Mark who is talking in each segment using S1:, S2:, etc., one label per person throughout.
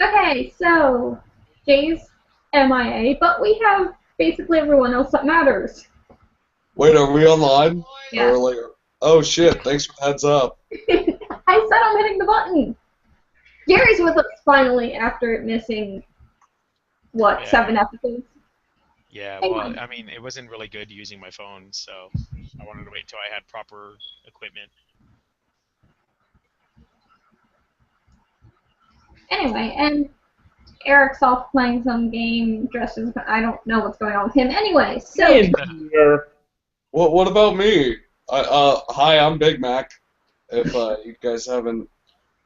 S1: Okay, so Jay's MIA, but we have basically everyone else that matters.
S2: Wait, are we online?
S1: Yeah.
S2: Or like, oh shit, thanks for the heads up.
S1: I said I'm hitting the button. Gary's with us finally after missing, what,
S3: Yeah,
S1: 7 episodes?
S3: yeah.
S1: Hang
S3: Well,
S1: on.
S3: I mean, it wasn't really good using my phone, so I wanted to wait till I had proper equipment.
S1: Anyway, and Eric's off playing some game, dressed as, I don't know what's going on with him. Anyway, so,
S4: And here,
S2: What about me? Hi, I'm Big Mac. If you guys haven't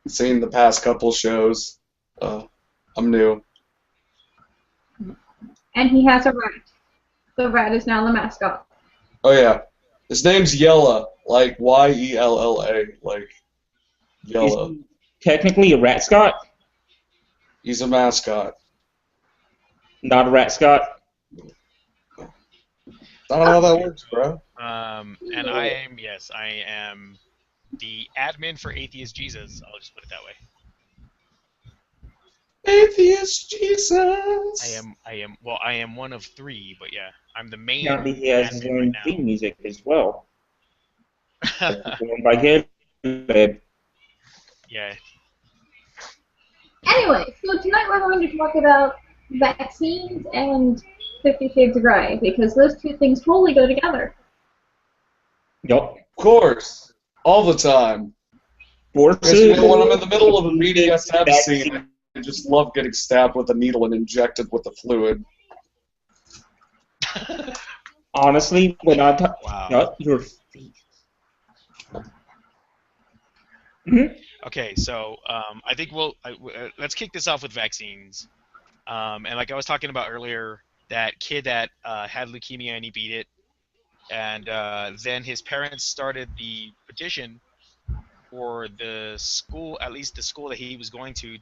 S2: seen the past couple shows, I'm new.
S1: and he has a rat. The rat is now the mascot.
S2: Oh yeah, his name's Yella, like Yella, like
S4: is
S2: Yella.
S4: he technically a rat Scott,
S2: He's a mascot.
S4: not a rat Scott.
S2: I don't know how that works, bro.
S3: And I am the admin for Atheist Jesus. I'll just put it that way.
S2: Atheist Jesus.
S3: I am one of three, but yeah, I'm the main
S4: Apparently, he has his
S3: admin
S4: own
S3: right
S4: theme music as well.
S3: now.
S4: Performed by Caleb.
S3: Yeah.
S1: Anyway, so tonight we're going to talk about vaccines and 50 Shades of Grey, because those two things totally go together.
S4: Yup.
S2: Of course, all the time. Because you know, when I'm in the middle of a BDSM scene, I just love getting stabbed with a needle and injected with the fluid.
S4: Honestly, when I talk,
S3: Wow.
S4: your face. Mhm.
S3: Okay, so I think let's kick this off with vaccines. And like I was talking about earlier, that kid that had leukemia and he beat it, and then his parents started the petition for the school, at least the school that he was going to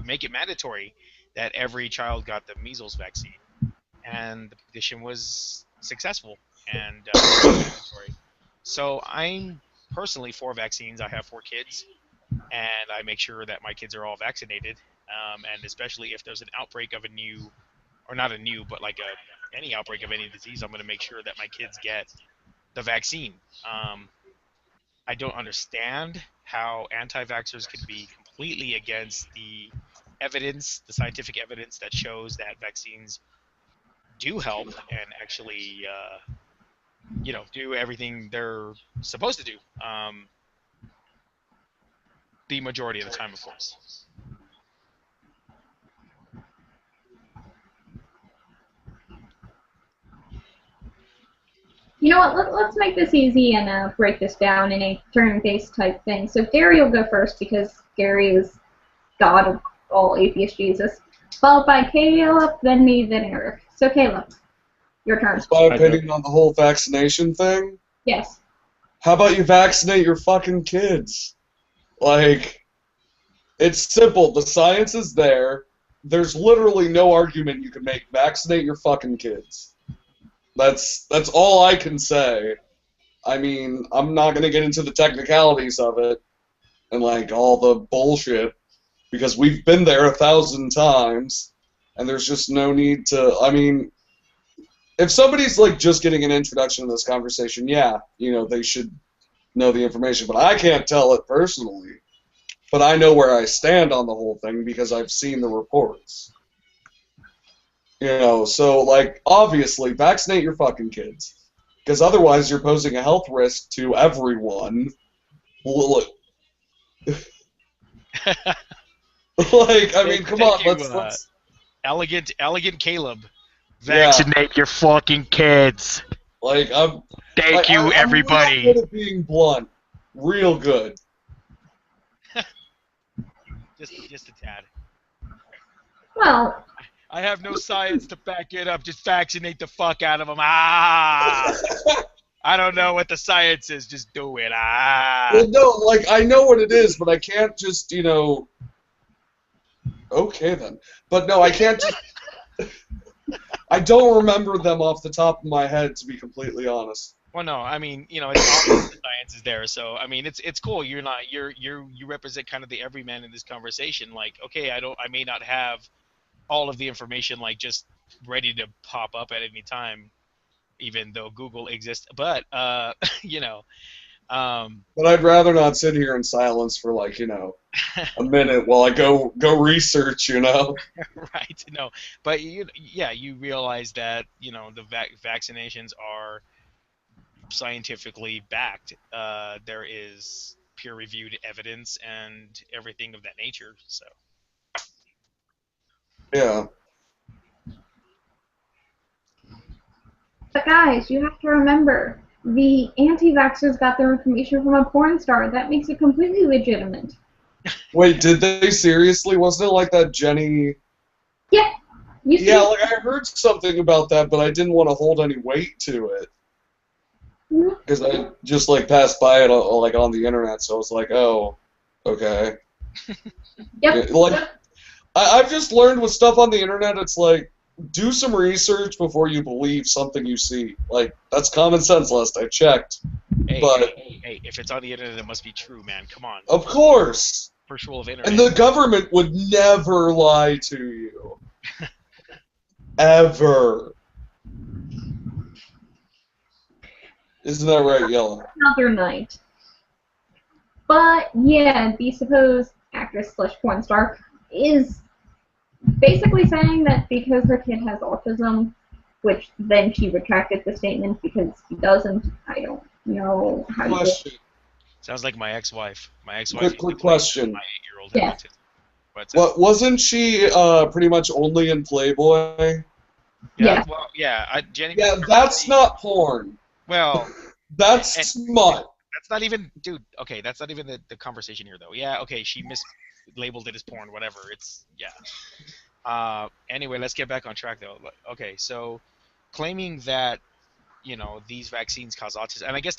S3: make it mandatory that every child got the measles vaccine. And the petition was successful and mandatory. So I'm personally for vaccines. I have 4 kids, and I make sure that my kids are all vaccinated. And especially if there's an outbreak of a new, or not a new, but like any outbreak of any disease, I'm going to make sure that my kids get the vaccine. I don't understand how anti-vaxxers could be completely against the evidence, the scientific evidence that shows that vaccines do help and actually, do everything they're supposed to do. The majority of the time, of course.
S1: You know what, let's make this easy and break this down in a turn-based type thing. So Gary will go first, because Gary is god of all atheist Jesus. Followed by Caleb, then me, then Eric. So Caleb, your turn.
S2: What's my opinion on the whole vaccination thing?
S1: Yes.
S2: How about you vaccinate your fucking kids? Like, it's simple. The science is there. There's literally no argument you can make. Vaccinate your fucking kids. That's all I can say. I mean, I'm not going to get into the technicalities of it and, like, all the bullshit, because we've been there 1,000 times, and there's just no need to, I mean, if somebody's, like, just getting an introduction to this conversation, yeah, you know, they should know the information, but I can't tell it personally. But I know where I stand on the whole thing because I've seen the reports. You know, so, like, obviously, vaccinate your fucking kids. Because otherwise you're posing a health risk to everyone. Like, I mean, come on, let's...
S3: Elegant Caleb.
S2: Yeah.
S3: Vaccinate your fucking kids.
S2: Like,
S3: Thank you, everybody.
S2: I'm real good at being blunt. Real good.
S3: Just a tad.
S1: Well,
S3: I have no science to back it up. Just vaccinate the fuck out of them. Ah! I don't know what the science is. Just do it. Ah!
S2: Well, no, like, I know what it is, but I can't just, you know... Okay, then. But no, I can't just... I don't remember them off the top of my head, to be completely honest.
S3: Well, no, I mean, it's obvious the science is there. So, I mean, it's cool. You represent kind of the everyman in this conversation. Like, okay, I may not have all of the information like just ready to pop up at any time, even though Google exists. But, you know, um,
S2: But I'd rather not sit here in silence for like, a minute while I go research,
S3: right? No, but you realize that the vaccinations are scientifically backed. There is peer-reviewed evidence and everything of that nature. So
S2: Yeah.
S1: But guys, you have to remember, the anti-vaxxers got their information from a porn star. That makes it completely legitimate.
S2: Wait, did they seriously? Wasn't it like that Jenny?
S1: Yeah. You see,
S2: Yeah, like I heard something about that, but I didn't want to hold any weight to it because I just like passed by it like on the internet, so I was like, oh, okay.
S1: Yep.
S2: Like I've just learned with stuff on the internet, it's like do some research before you believe something you see. Like that's common sense. Last I checked,
S3: hey,
S2: but
S3: hey, if it's on the internet, it must be true, man. Come on,
S2: of course.
S3: first rule of internet.
S2: And the government would never lie to you. Ever. Isn't that right, Yella?
S1: another night. But yeah, the supposed actress slash porn star is basically saying that because her kid has autism, which then she retracted the statement because he doesn't. I don't know how you
S2: Question.
S3: Sounds like my ex-wife. My ex-wife.
S2: Quick question.
S3: My 8-year-old
S1: Yeah.
S3: had autism. What's that?
S2: What wasn't she pretty much only in Playboy?
S1: Yeah.
S3: Well, yeah. Jenny.
S2: Yeah, that's not porn.
S3: Well,
S2: That's
S3: And-
S2: smut.
S3: that's not even, dude. Okay, that's not even the conversation here, though. Yeah. Okay, she mislabeled it as porn. Whatever. It's yeah. Anyway, let's get back on track, though. Okay, so claiming that these vaccines cause autism, and I guess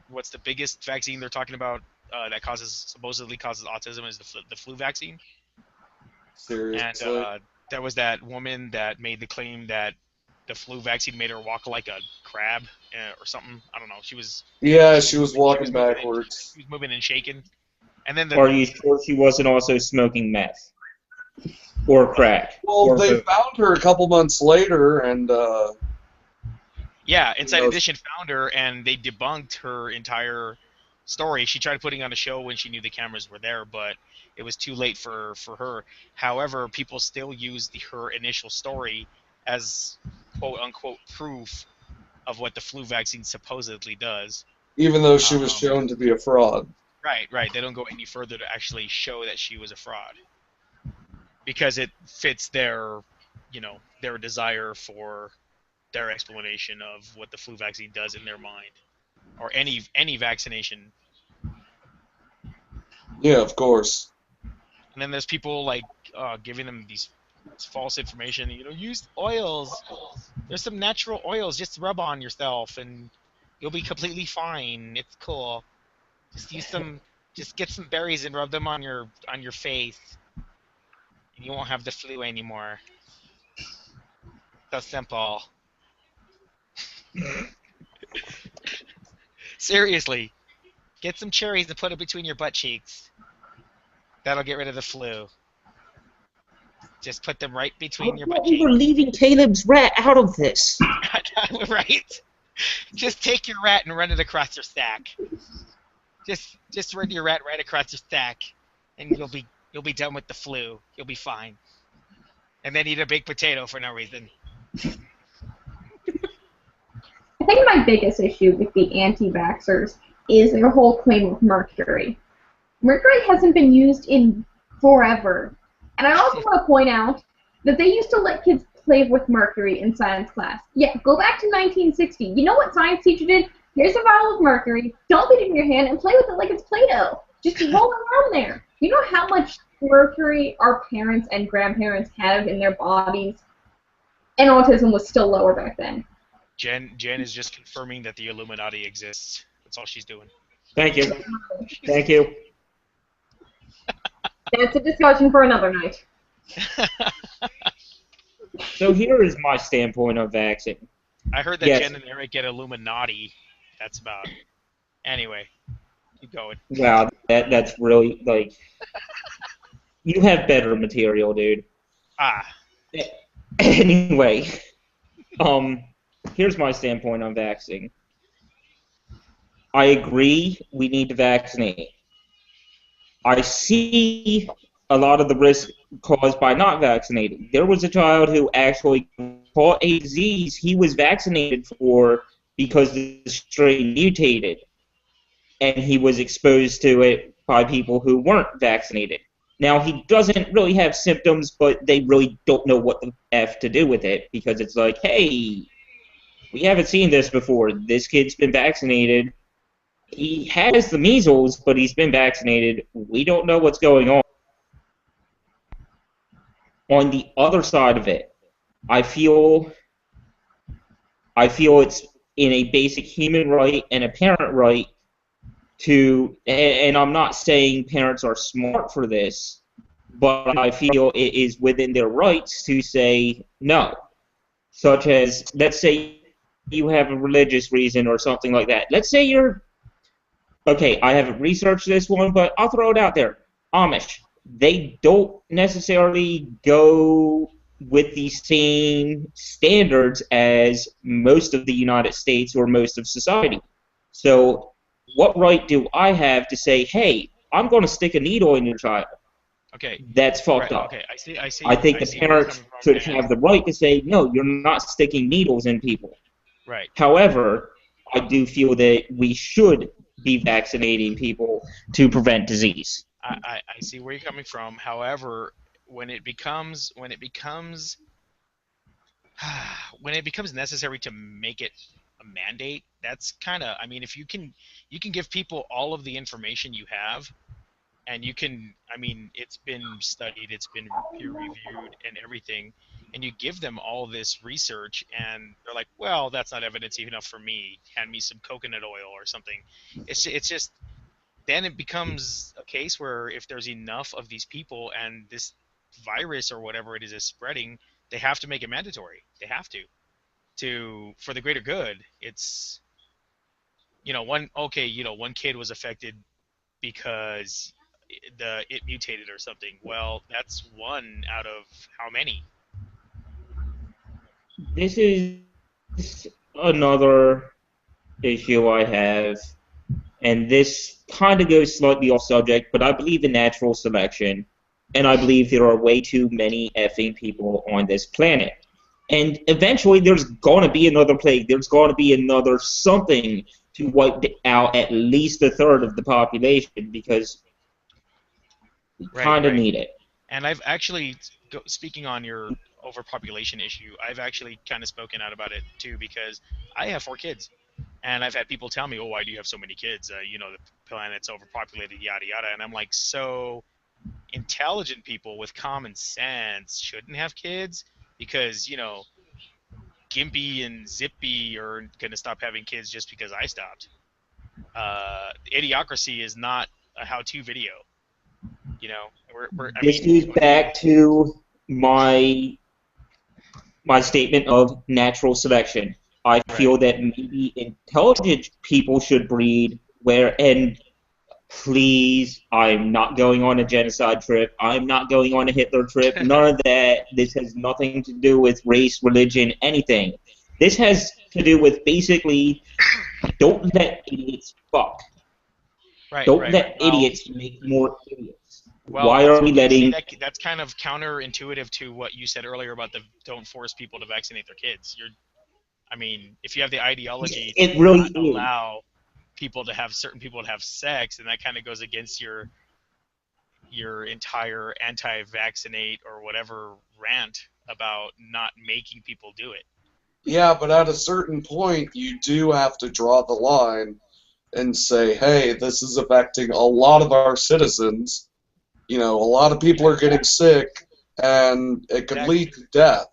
S3: what's the biggest vaccine they're talking about that supposedly causes autism is the flu vaccine. And
S2: Seriously.
S3: there was that woman that made the claim that the flu vaccine made her walk like a crab or something. I don't know. She was
S2: Yeah, she was walking
S3: moving and-
S2: backwards.
S3: she was moving and shaking. And then
S4: Are you sure she wasn't also smoking meth? Or crack?
S2: Well,
S4: Or
S2: they
S4: both?
S2: found her a couple months later, and
S3: yeah, Inside
S2: knows?
S3: Edition found her and they debunked her entire story. She tried putting on a show when she knew the cameras were there, but it was too late for her. However, people still used her initial story as quote unquote proof of what the flu vaccine supposedly does.
S2: even though she was shown to be a fraud.
S3: Right. They don't go any further to actually show that she was a fraud. Because it fits their desire for their explanation of what the flu vaccine does in their mind. Or any vaccination.
S2: Yeah, of course.
S3: And then there's people like giving them these false information. Use oils. There's some natural oils. Just rub on yourself, and you'll be completely fine. It's cool. Just get some berries and rub them on your face, and you won't have the flu anymore. So simple. Seriously, get some cherries and put it between your butt cheeks. That'll get rid of the flu. Just put them right between your butt
S4: We were
S3: cheeks.
S4: leaving Caleb's rat out of this.
S3: Right? Just take your rat and run it across your stack. Just run your rat right across your stack, and you'll be done with the flu. You'll be fine. And then eat a baked potato for no reason.
S1: I think my biggest issue with the anti-vaxxers is their whole claim of mercury. Mercury hasn't been used in forever. And I also want to point out that they used to let kids play with mercury in science class. Yeah, go back to 1960. You know what science teacher did? Here's a vial of mercury. Don't put it in your hand and play with it like it's Play-Doh. Just roll it around there. You know how much mercury our parents and grandparents have in their bodies? And autism was still lower back then.
S3: Jen is just confirming that the Illuminati exists. That's all she's doing.
S4: Thank you. Thank you.
S1: That's a discussion for another night.
S4: So here is my standpoint on vaccine.
S3: I heard that
S4: Yes.
S3: Jen and Eric get Illuminati. That's about. Anyway, keep going.
S4: Wow, that's really like you have better material, dude.
S3: Ah,
S4: Anyway, um, here's my standpoint on vaccine. I agree we need to vaccinate. I see a lot of the risk caused by not vaccinating. There was a child who actually caught a disease he was vaccinated for because the strain mutated, and he was exposed to it by people who weren't vaccinated. Now, he doesn't really have symptoms, but they really don't know what the F to do with it because it's like, hey, we haven't seen this before. This kid's been vaccinated. He has the measles, but he's been vaccinated. We don't know what's going on. On the other side of it, I feel it's in a basic human right and a parent right to, and I'm not saying parents are smart for this, but I feel it is within their rights to say no. Such as, let's say you have a religious reason or something like that. Let's say you're, okay, I haven't researched this one, but I'll throw it out there. Amish. They don't necessarily go with the same standards as most of the United States or most of society. So what right do I have to say, hey, I'm going to stick a needle in your child?
S3: okay.
S4: That's fucked
S3: Right,
S4: up.
S3: okay, I see.
S4: I think the
S3: see where you're
S4: parents
S3: coming from,
S4: should
S3: and-
S4: have the right to say, no, you're not sticking needles in people.
S3: Right.
S4: However, I do feel that we should be vaccinating people to prevent disease.
S3: I see where you're coming from. However, when it becomes necessary to make it a mandate, that's kind of, I mean, if you can give people all of the information you have, and you can, I mean, it's been studied, it's been peer reviewed and everything, and you give them all this research, and they're like, well, that's not evidence enough for me. Hand me some coconut oil or something. It's just then it becomes a case where if there's enough of these people and this virus or whatever it is spreading, they have to make it mandatory. They have to for the greater good. It's one kid was affected because it mutated or something. Well, that's one out of how many?
S4: This is another issue I have, and this kind of goes slightly off subject, but I believe in natural selection, and I believe there are way too many effing people on this planet. And eventually there's going to be another plague. There's going to be another something to wipe out at least a third of the population because we kind of need it.
S3: And I've actually, speaking on your overpopulation issue, I've actually kind of spoken out about it too because I have 4 kids. And I've had people tell me, oh, why do you have so many kids? The planet's overpopulated, yada, yada. And I'm like, so intelligent people with common sense shouldn't have kids because, Gimpy and Zippy are going to stop having kids just because I stopped. Idiocracy is not a how-to video.
S4: This goes back to my statement of natural selection. I feel that maybe intelligent people should breed and please, I'm not going on a genocide trip. I'm not going on a Hitler trip. None of that. This has nothing to do with race, religion, anything. This has to do with basically don't let idiots fuck. Don't let idiots make more idiots.
S3: Well,
S4: why are we letting...
S3: That's kind of counterintuitive to what you said earlier about the don't force people to vaccinate their kids. If you have the ideology
S4: it really
S3: to allow certain people to have sex, and that kind of goes against your entire anti-vaccinate or whatever rant about not making people do it.
S2: Yeah, but at a certain point, you do have to draw the line and say, hey, this is affecting a lot of our citizens. A lot of people are getting sick, and it could lead to death.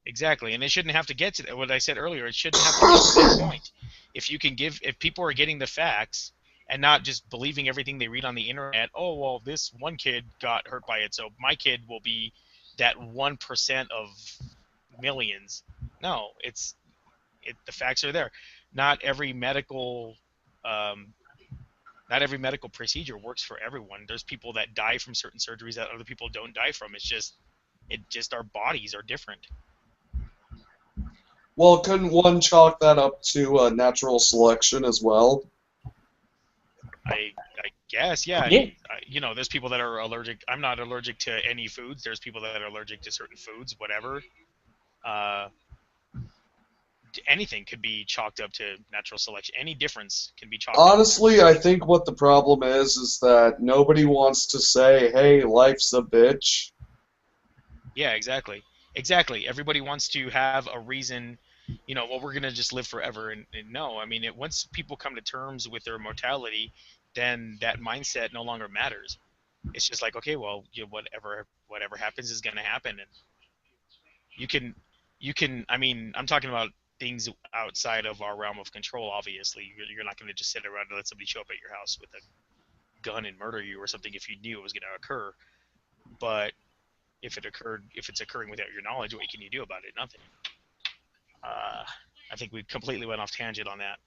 S3: Exactly, and it shouldn't have to get to what I said earlier. It shouldn't have to get to that point. If people are getting the facts and not just believing everything they read on the internet, oh, well, this one kid got hurt by it, so my kid will be that 1% of millions. No, it's The facts are there. Not every medical procedure works for everyone. There's people that die from certain surgeries that other people don't die from. It's just our bodies are different.
S2: Well, couldn't one chalk that up to natural selection as well?
S3: I guess, yeah.
S4: Yeah.
S3: There's people that are allergic. I'm not allergic to any foods. There's people that are allergic to certain foods, whatever. Anything could be chalked up to natural selection. Any difference can be chalked up.
S2: Honestly, I think what the problem is that nobody wants to say, hey, life's a bitch.
S3: Yeah, exactly. Exactly. Everybody wants to have a reason, well, we're going to just live forever. And no, I mean, once people come to terms with their mortality, then that mindset no longer matters. It's just like, okay, well, whatever happens is going to happen. And you can, I mean, I'm talking about things outside of our realm of control, obviously. You're not going to just sit around and let somebody show up at your house with a gun and murder you or something if you knew it was going to occur. But if it's occurring without your knowledge, what can you do about it? Nothing. I think we completely went off tangent on that.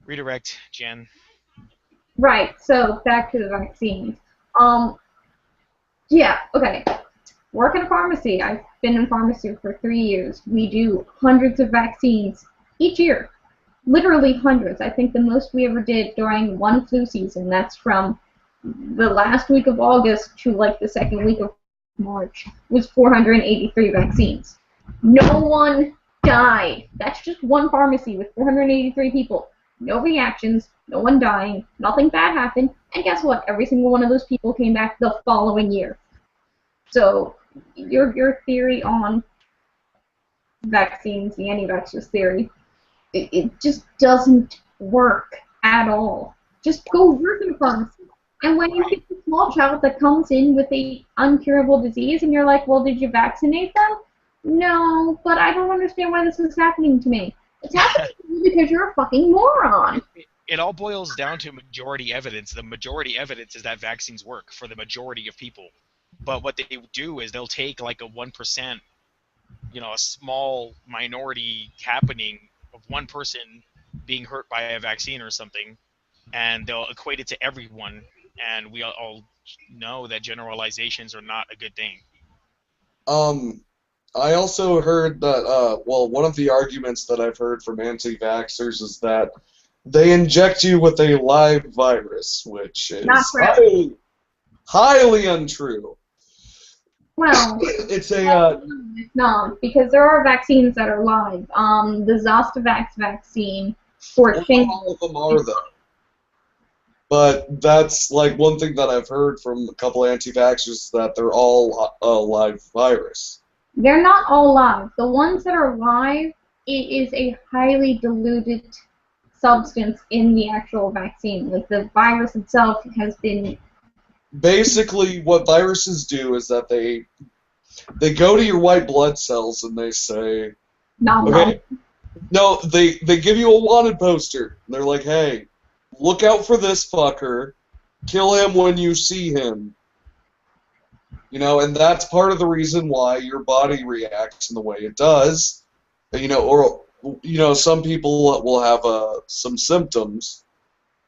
S3: Redirect, Jen.
S1: Right, so back to the vaccines. Yeah, okay. Work in a pharmacy. I've been in pharmacy for 3 years. We do hundreds of vaccines each year. Literally hundreds. I think the most we ever did during one flu season, that's from the last week of August to like the second week of March, was 483 vaccines. No one died. That's just one pharmacy with 483 people. No reactions, no one dying, nothing bad happened, and guess what? Every single one of those people came back the following year. So your theory on vaccines, the anti-vaxxers theory, it just doesn't work at all. Just go work in a pharmacy. And when you get the small child that comes in with a uncurable disease and you're like, well, did you vaccinate them? No, but I don't understand why this is happening to me. It's happening to you because you're a fucking moron.
S3: It all boils down to majority evidence. The majority evidence is that vaccines work for the majority of people. But what they do is they'll take like a 1%, a small minority happening of one person being hurt by a vaccine or something, and they'll equate it to everyone. And we all know that generalizations are not a good thing.
S2: I also heard that, one of the arguments that I've heard from anti-vaxxers is that they inject you with a live virus, which is highly untrue.
S1: Well,
S2: it's a
S1: no, because there are vaccines that are live. The Zostavax vaccine for shingles.
S2: All of them are though. But that's like one thing that I've heard from a couple of anti-vaxxers, that they're all a live virus.
S1: They're not all live. The ones that are live, it is a highly diluted substance in the actual vaccine. Like the virus itself has been.
S2: Basically, what viruses do is that they go to your white blood cells and they say, okay, no, they give you a wanted poster. They're like, hey, look out for this fucker. Kill him when you see him. And that's part of the reason why your body reacts in the way it does. Some people will have some symptoms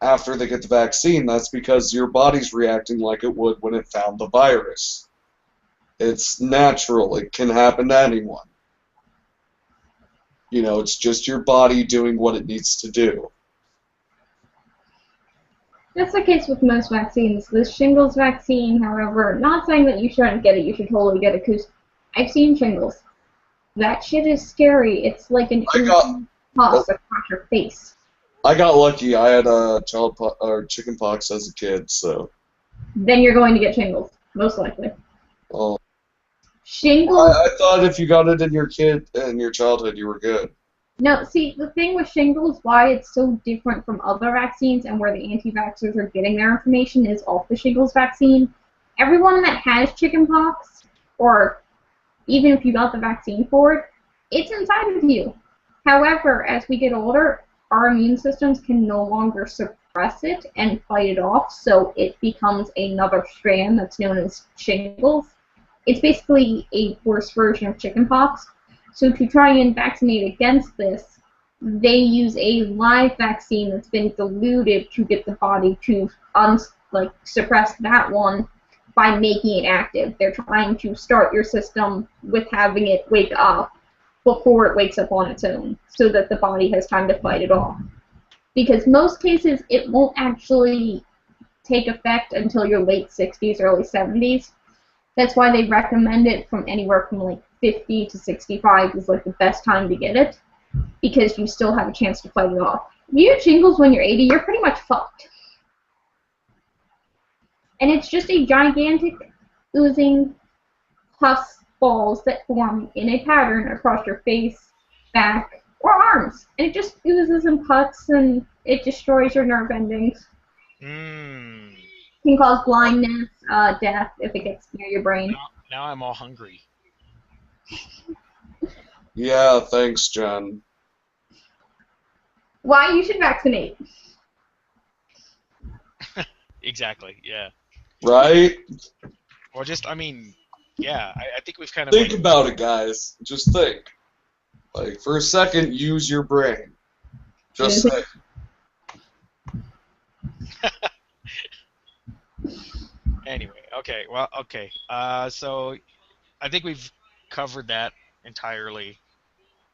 S2: after they get the vaccine. That's because your body's reacting like it would when it found the virus. It's natural. It can happen to anyone. It's just your body doing what it needs to do.
S1: That's the case with most vaccines. The shingles vaccine, however, not saying that you shouldn't get it, you should totally get it, because I've seen shingles. That shit is scary. It's like an pus across your face.
S2: I got lucky. I had chicken pox as a kid, so.
S1: Then you're going to get shingles, most likely.
S2: Oh.
S1: Shingles.
S2: I thought if you got it in your childhood, you were good.
S1: No, see, the thing with shingles, why it's so different from other vaccines and where the anti-vaxxers are getting their information is off the shingles vaccine. Everyone that has chickenpox, or even if you got the vaccine for it, it's inside of you. However, as we get older, our immune systems can no longer suppress it and fight it off, so it becomes another strand that's known as shingles. It's basically a worse version of chickenpox. So to try and vaccinate against this, they use a live vaccine that's been diluted to get the body to suppress that one by making it active. They're trying to start your system with having it wake up before it wakes up on its own, so that the body has time to fight it off. Because most cases, it won't actually take effect until your late 60s, early 70s. That's why they recommend it from anywhere from like 50 to 65 is like the best time to get it, because you still have a chance to fight it off. If you get shingles when you're 80, you're pretty much fucked. And it's just a gigantic oozing pus balls that form in a pattern across your face, back, or arms. And it just oozes and puts, and it destroys your nerve endings.
S3: Mmm.
S1: Can cause blindness, death if it gets near your brain.
S3: Now I'm all hungry.
S2: Yeah, thanks, Jen.
S1: Why you should vaccinate.
S3: Exactly, yeah.
S2: Right?
S3: Or just, I mean, yeah, I think we've kind of...
S2: Think about it, guys. Just think. Like, for a second, use your brain. Just think.
S3: Anyway, okay, well, okay. So I think we've covered that entirely.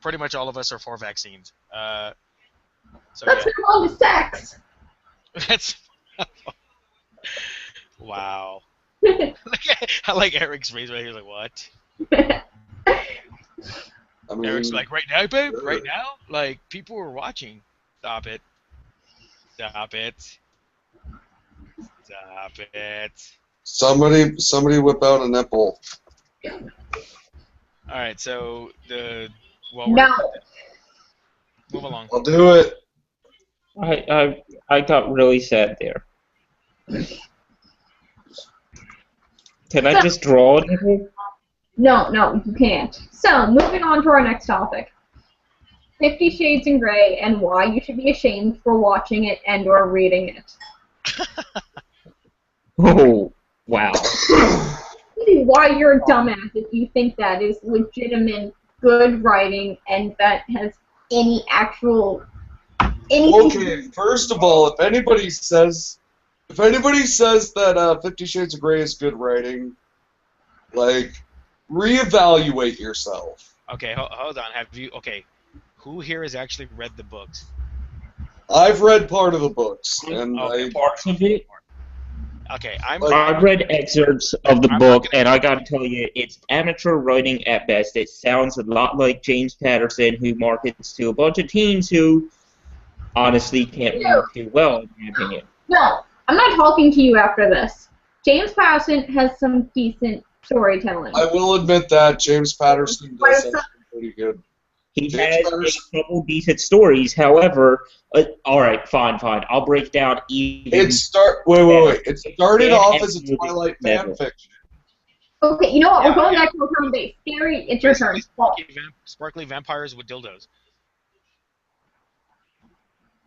S3: Pretty much all of us are for vaccines. So
S1: Let's
S3: yeah.
S1: move on to sex.
S3: That's... Wow. I like Eric's face right here. He's like, what?
S2: I mean,
S3: Eric's like, right now, babe? Right now? Like, people were watching. Stop it. Stop it. Stop it.
S2: somebody whip out a nipple.
S3: Alright, so
S1: No.
S3: Move along.
S2: I'll do it.
S4: I got really sad there. Can I just draw a nipple?
S1: No, you can't. So, moving on to our next topic. 50 Shades of Grey and why you should be ashamed for watching it and or reading it.
S4: Oh, wow.
S1: Why you're a dumbass if you think that is legitimate, good writing and that has any actual...
S2: Okay, first of all, if anybody says that 50 Shades of Grey is good writing, like, reevaluate yourself.
S3: Okay, hold on. Who here has actually read the books?
S2: I've read part of the books, and
S3: Okay.
S4: Parts of it.
S3: Okay,
S4: I've read excerpts of the book, and I gotta tell you, it's amateur writing at best. It sounds a lot like James Patterson, who markets to a bunch of teens who honestly can't read too well, in my opinion.
S1: No, I'm not talking to you after this. James Patterson has some decent storytelling.
S2: I will admit that James Patterson does have something pretty good.
S4: He
S2: James
S4: has
S2: Patterson.
S4: a couple decent stories, however, alright, fine. I'll break down even...
S2: It started off as a Twilight fan fiction.
S1: Okay, you know what?
S3: Yeah,
S1: We're going
S3: yeah.
S1: back to our base. Gary, it's your turn.
S3: Sparkly vampires with dildos.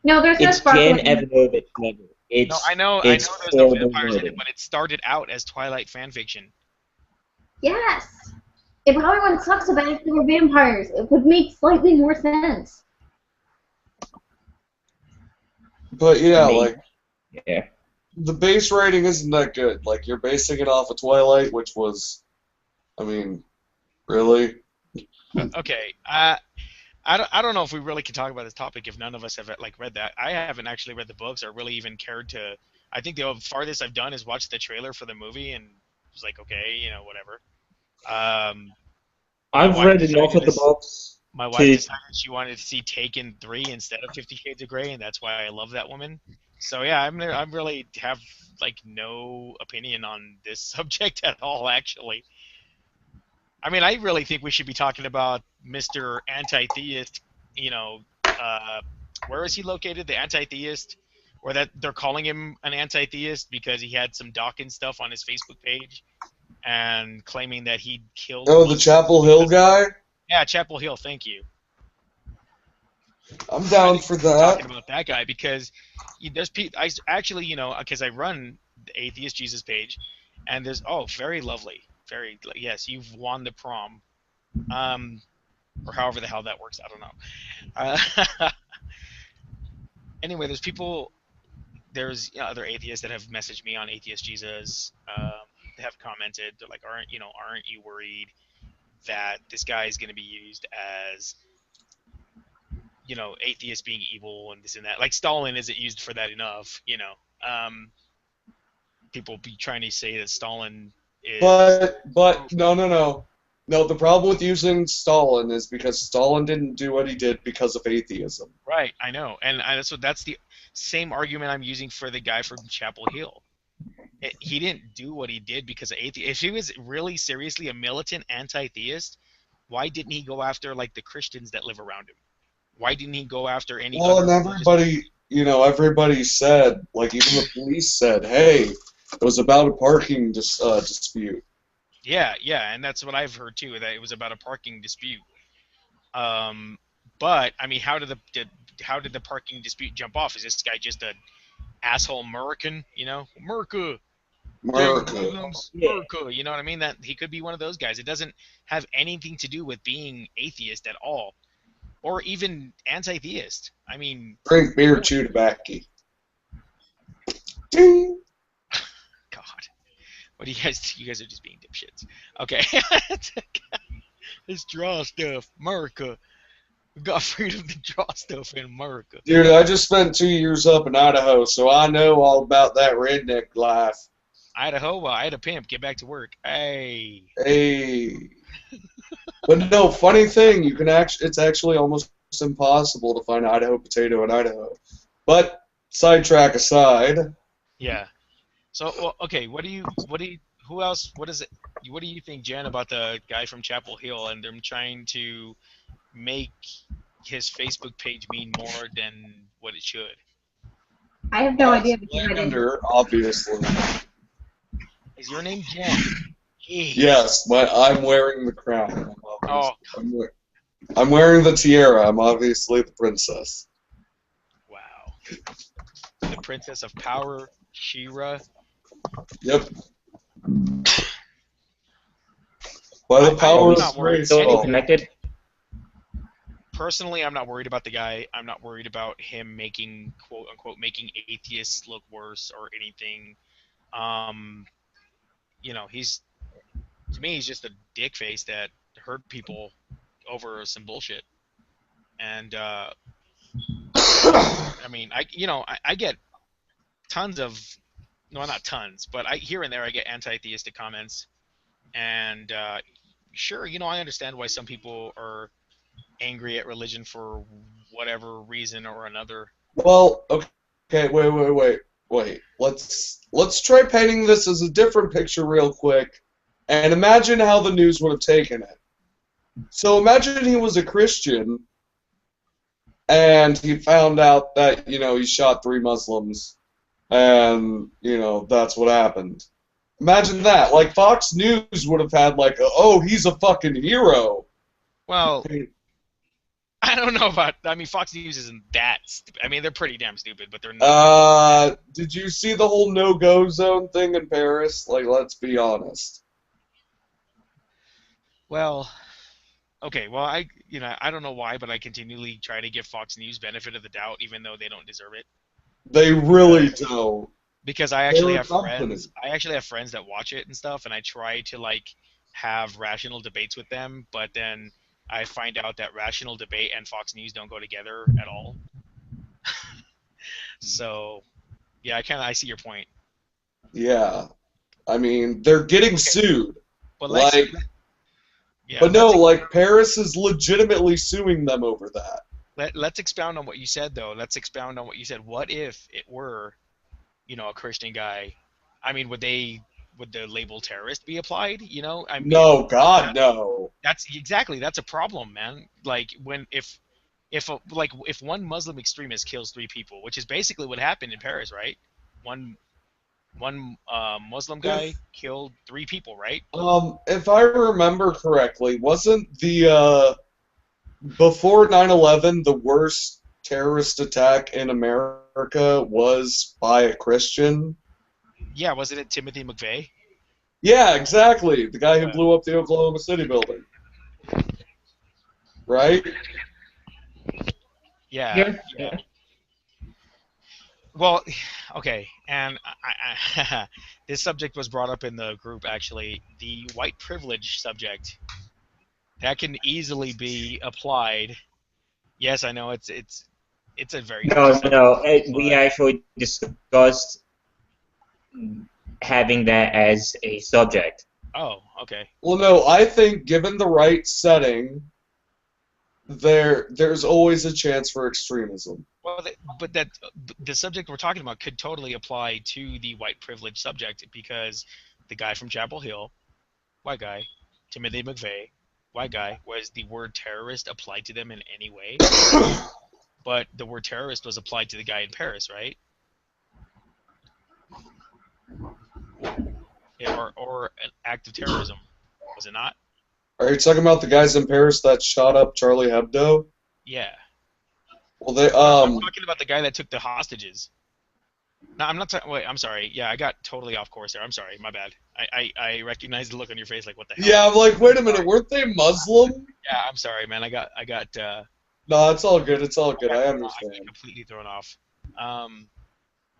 S1: No, there's no
S4: It's
S1: sparkling.
S4: Jan Evanovich level.
S3: No, I know
S4: it's
S3: there's no
S4: horrible
S3: vampires in it,
S4: writing.
S3: but it started out as Twilight fan fiction.
S1: Yes. If everyone sucks about it, they were vampires. It would make slightly more sense.
S2: But yeah,
S4: Maybe.
S2: like,
S4: Yeah.
S2: the base rating isn't that good. Like, you're basing it off of Twilight, which was, I mean, really?
S3: Okay, I don't know if we really can talk about this topic if none of us have like read that. I haven't actually read the books or really even cared to. I think the farthest I've done is watch the trailer for the movie and was like, okay, whatever.
S4: I've
S3: wife
S4: read
S3: decided
S4: enough of the
S3: this-
S4: books.
S3: My wife
S4: to-
S3: decided she wanted to see Taken 3 instead of 50 Shades of Grey, and that's why I love that woman. So yeah, I'm really have like no opinion on this subject at all, actually. I mean, I really think we should be talking about Mr. Anti-Theist. Where is he located? The Anti-Theist, or that they're calling him an Anti-Theist because he had some Dawkins stuff on his Facebook page, and claiming that he killed.
S2: Oh, the Chapel Hill guy?
S3: Yeah, Chapel Hill. Thank you.
S2: I'm down for
S3: Talking
S2: that.
S3: about that guy because there's people. I actually, because I run the Atheist Jesus page, and there's very lovely, very yes, you've won the prom. or however the hell that works. I don't know. Anyway, there's other atheists that have messaged me on Atheist Jesus. They have commented, they're like, aren't you worried that this guy is going to be used as atheist being evil and this and that? Like Stalin isn't used for that enough. People be trying to say that Stalin is.
S2: But no. No, the problem with using Stalin is because Stalin didn't do what he did because of atheism.
S3: Right, I know, and that's the same argument I'm using for the guy from Chapel Hill. He didn't do what he did because of atheism. If he was really seriously a militant anti-theist, why didn't he go after like the Christians that live around him? Why didn't he go after any
S2: Well,
S3: other
S2: and everybody said, like even the police said, hey, it was about a parking dispute.
S3: Yeah, and that's what I've heard too, that it was about a parking dispute. But I mean, how did the parking dispute jump off? Is this guy just an asshole American? America.
S2: America.
S3: America. You know what I mean? That he could be one of those guys. It doesn't have anything to do with being atheist at all, or even anti-theist. I mean,
S2: Drink beer, chew tobacco. Ding.
S3: God, what do you guys? You guys are just being dipshits. Okay, let's draw stuff, America. We got freedom to draw stuff in America.
S2: Dude, I just spent 2 years up in Idaho, so I know all about that redneck life.
S3: Idaho, well, I had a pimp. Get back to work. Hey.
S2: But no, funny thing, it's actually almost impossible to find Idaho potato in Idaho. But sidetrack aside.
S3: Yeah. So, well, okay, what do you think, Jen, about the guy from Chapel Hill and them trying to make his Facebook page mean more than what it should?
S1: I have no idea.
S2: Slander, obviously.
S3: Is your name Jen? Jeez.
S2: Yes, but I'm wearing the crown.
S3: Oh.
S2: I'm wearing the tiara. I'm obviously the princess.
S3: Wow. The Princess of Power, She-Ra.
S2: Yep. By the power of grace.
S4: So connected.
S3: Personally, I'm not worried about the guy. I'm not worried about him making, quote unquote, making atheists look worse or anything. To me, he's just a dick face that hurt people over some bullshit. And I mean, I get tons of, no, not tons, but here and there I get anti-theistic comments, and sure, I understand why some people are angry at religion for whatever reason or another.
S2: Well, okay, wait. Let's try painting this as a different picture real quick, and imagine how the news would have taken it. So imagine he was a Christian, and he found out that, he shot 3 Muslims, and, that's what happened. Imagine that. Like, Fox News would have had, like, oh, he's a fucking hero.
S3: Well, I don't know about, Fox News isn't that stupid. They're pretty damn stupid, but they're not.
S2: Did you see the whole no-go zone thing in Paris? Like, let's be honest.
S3: Well, okay, well, I don't know why, but I continually try to give Fox News benefit of the doubt, even though they don't deserve it.
S2: They really don't.
S3: Because I actually have friends. I actually have friends that watch it and stuff, and I try to have rational debates with them, but then I find out that rational debate and Fox News don't go together at all. So, yeah, I see your point.
S2: Yeah, they're getting sued.
S3: But
S2: Paris is legitimately suing them over that.
S3: Let's expound on what you said, though. Let's expound on what you said. What if it were, a Christian guy? Would the label terrorist be applied?
S2: No, God, no.
S3: That's a problem, man. Like if one Muslim extremist kills 3 people, which is basically what happened in Paris, right? One Muslim guy killed 3 people, right?
S2: If I remember correctly, wasn't the before 9/11 the worst terrorist attack in America was by a Christian?
S3: Yeah, wasn't it Timothy McVeigh?
S2: Yeah, exactly. The guy who blew up the Oklahoma City building. right?
S3: Yeah. Well, okay, and this subject was brought up in the group actually. The white privilege subject that can easily be applied. Yes, I know it's a very touchy
S4: No,
S3: subject.
S4: no. We
S3: but-
S4: actually discussed having that as a subject.
S3: Oh, okay.
S2: Well, no, I think given the right setting, there's always a chance for extremism.
S3: Well, but the subject we're talking about could totally apply to the white privilege subject because the guy from Chapel Hill, white guy, Timothy McVeigh, white guy, was the word terrorist applied to them in any way? But the word terrorist was applied to the guy in Paris, right? Yeah, or an act of terrorism, was it not?
S2: Are you talking about the guys in Paris that shot up Charlie Hebdo?
S3: Yeah.
S2: Well, they
S3: I'm talking about the guy that took the hostages. No, I'm not. Wait, I'm sorry. Yeah, I got totally off course there. I'm sorry. My bad. I recognize the look on your face, like what the hell.
S2: Yeah, I'm like, wait a minute, weren't they Muslim?
S3: Yeah, I'm sorry, man. I got.
S2: No, it's all good. It's all good. I
S3: I
S2: understand.
S3: get completely thrown off.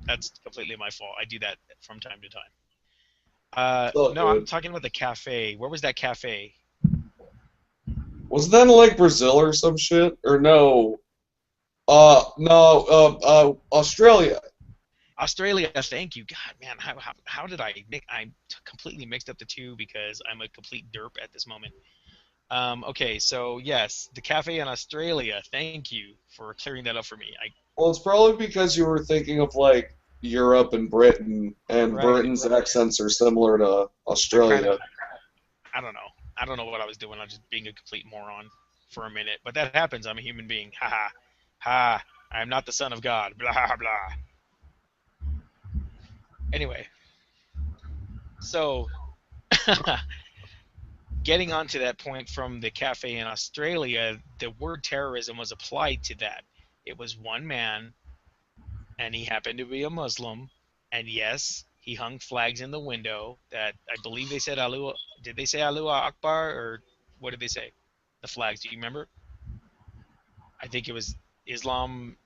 S3: That's completely my fault. I do that from time to time.
S2: It's all
S3: No, I'm
S2: good.
S3: talking about the cafe. Where was that cafe?
S2: Was that in like Brazil or some shit? Or no? Australia.
S3: Australia. Thank you. God, man, how did I completely mixed up the two because I'm a complete derp at this moment. Okay, so yes, the cafe in Australia. Thank you for clearing that up for me.
S2: Well, it's probably because you were thinking of like Europe and Britain, and
S3: Right,
S2: Britain's
S3: right.
S2: accents are similar to Australia.
S3: I don't know. I don't know what I was doing. I was just being a complete moron for a minute. But that happens. I'm a human being. Ha ha. Ha. I am not the son of God. Blah blah. Anyway, so getting on to that point from the cafe in Australia, the word terrorism was applied to that. It was one man, and he happened to be a Muslim, and yes, he hung flags in the window that I believe they said Allahu. Did they say Allahu Akbar or what did they say? The flags. Do you remember? I think it was Islam,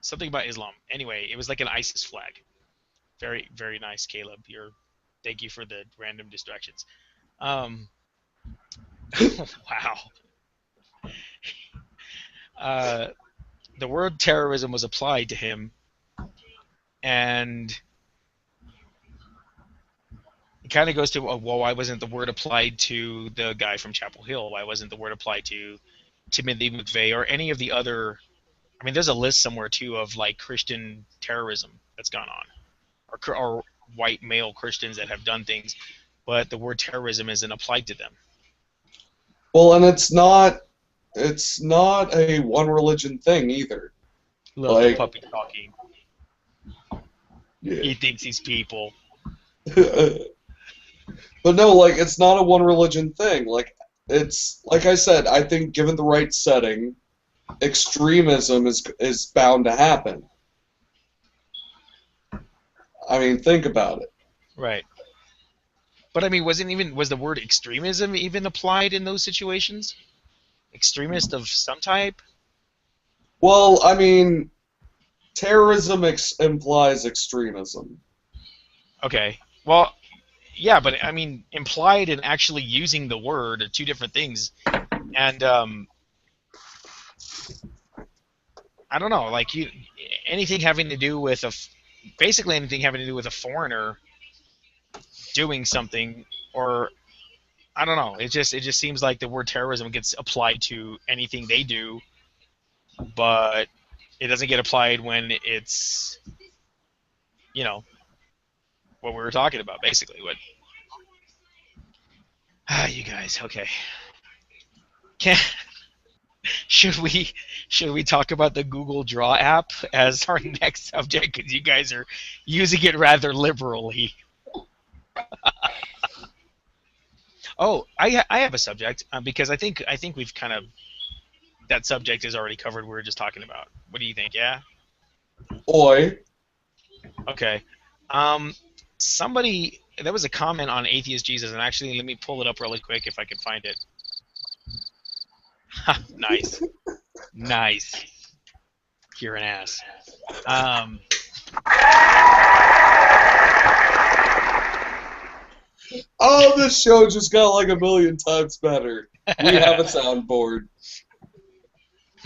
S3: something about Islam. Anyway, it was like an ISIS flag. Very, very nice, Caleb. Thank you for the random distractions. Wow. The word terrorism was applied to him, and it kind of goes to, well, why wasn't the word applied to the guy from Chapel Hill? Why wasn't the word applied to Timothy McVeigh or any of the other? I mean, there's a list somewhere too of like Christian terrorism that's gone on, or white male Christians that have done things, but the word terrorism isn't applied to them.
S2: Well, and it's not a one religion thing either.
S3: Little
S2: Like-
S3: puppy talking.
S2: Yeah.
S3: He thinks he's people.
S2: But no, like it's not a one religion thing. Like it's like I said, I think given the right setting, extremism is bound to happen. I mean, think about it.
S3: Right. But I mean, was the word extremism even applied in those situations? Extremist of some type?
S2: Well, I mean, terrorism implies extremism.
S3: Okay. Well, yeah, but I mean, implied and actually using the word are two different things. And I don't know, like anything having to do with basically anything having to do with a foreigner doing something, or I don't know. It just seems like the word terrorism gets applied to anything they do, but it doesn't get applied when it's, you know, what we were talking about, basically. You guys, okay. Should we talk about the Google Draw app as our next subject? Because you guys are using it rather liberally. Oh, I have a subject because I think we've kind of, that subject is already covered. We were just talking about. What do you think? Yeah.
S2: Oi.
S3: Okay. Somebody, there was a comment on Atheist Jesus, and actually, let me pull it up really quick if I can find it. Nice. Nice. You're an ass.
S2: Oh, this show just got like a million times better. We have a soundboard.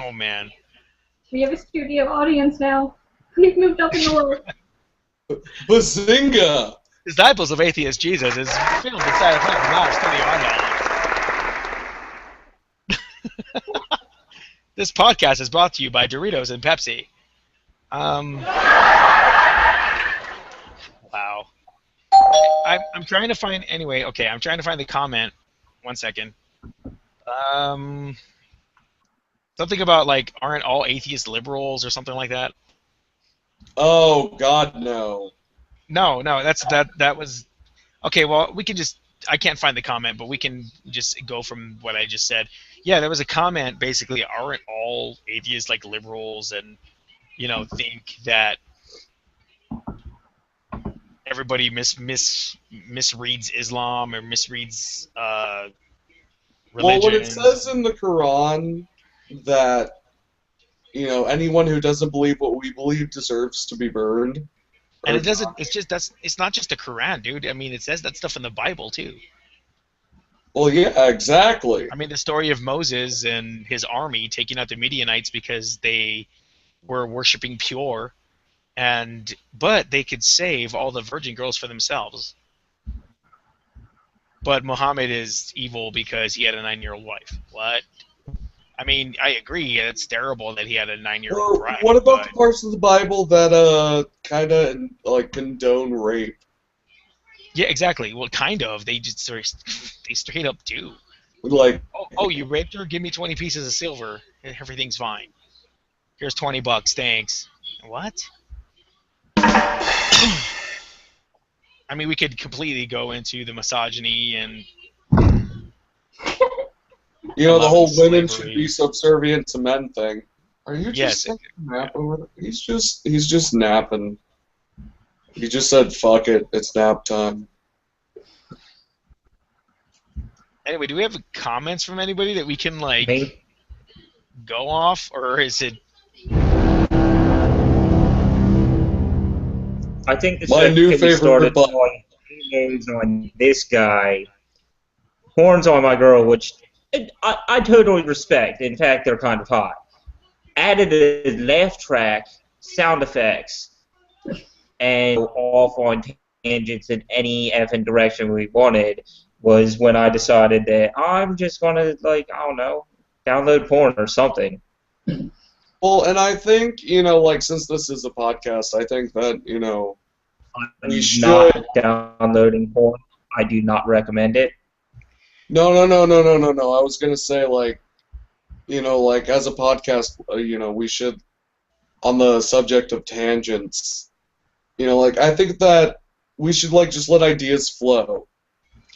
S3: Oh, man.
S1: We have a studio audience now. We've moved up in the world.
S2: Bazinga!
S3: Disciples of Atheist Jesus is filmed inside of live studio audience. This podcast is brought to you by Doritos and Pepsi. Wow. I'm trying to find anyway. Okay, I'm trying to find the comment. 1 second. Something about like aren't all atheists liberals or something like that.
S2: Oh God, no.
S3: No, that was okay. Well, we can just I can't find the comment, but we can just go from what I just said. Yeah, there was a comment basically. Aren't all atheists like liberals and think that everybody misreads Islam or misreads religion?
S2: Well, when it says in the Quran that anyone who doesn't believe what we believe deserves to be burned,
S3: and it doesn't. It's not just the Quran, dude. I mean, it says that stuff in the Bible too.
S2: Well, yeah, exactly.
S3: I mean, the story of Moses and his army taking out the Midianites because they were worshiping Pure, but they could save all the virgin girls for themselves. But Muhammad is evil because he had a 9-year-old wife. What? I mean, I agree. It's terrible that he had a 9-year-old bride.
S2: What about the parts of the Bible that kind of like condone rape?
S3: Yeah, exactly. Well, kind of. They straight up do.
S2: Like,
S3: oh, you raped her? Give me 20 pieces of silver. Everything's fine. Here's $20. Thanks. What? I mean, we could completely go into the misogyny and
S2: the whole women should be subservient to men thing. Are you just napping with it? He's just napping. He just said, "Fuck it, it's nap time."
S3: Anyway, do we have comments from anybody that we can go off, or is it?
S4: I think the
S2: my new favorite
S4: started on this guy, horns on my girl, which I totally respect. In fact, they're kind of hot. Added a laugh track, sound effects, and off on tangents in any effing direction we wanted was when I decided that I'm just gonna I don't know, download porn or something.
S2: Well, and I think, since this is a podcast, I think that,
S4: I'm not downloading porn. I do not recommend it.
S2: No. I was going to say, as a podcast, we should, on the subject of tangents, I think that we should, just let ideas flow.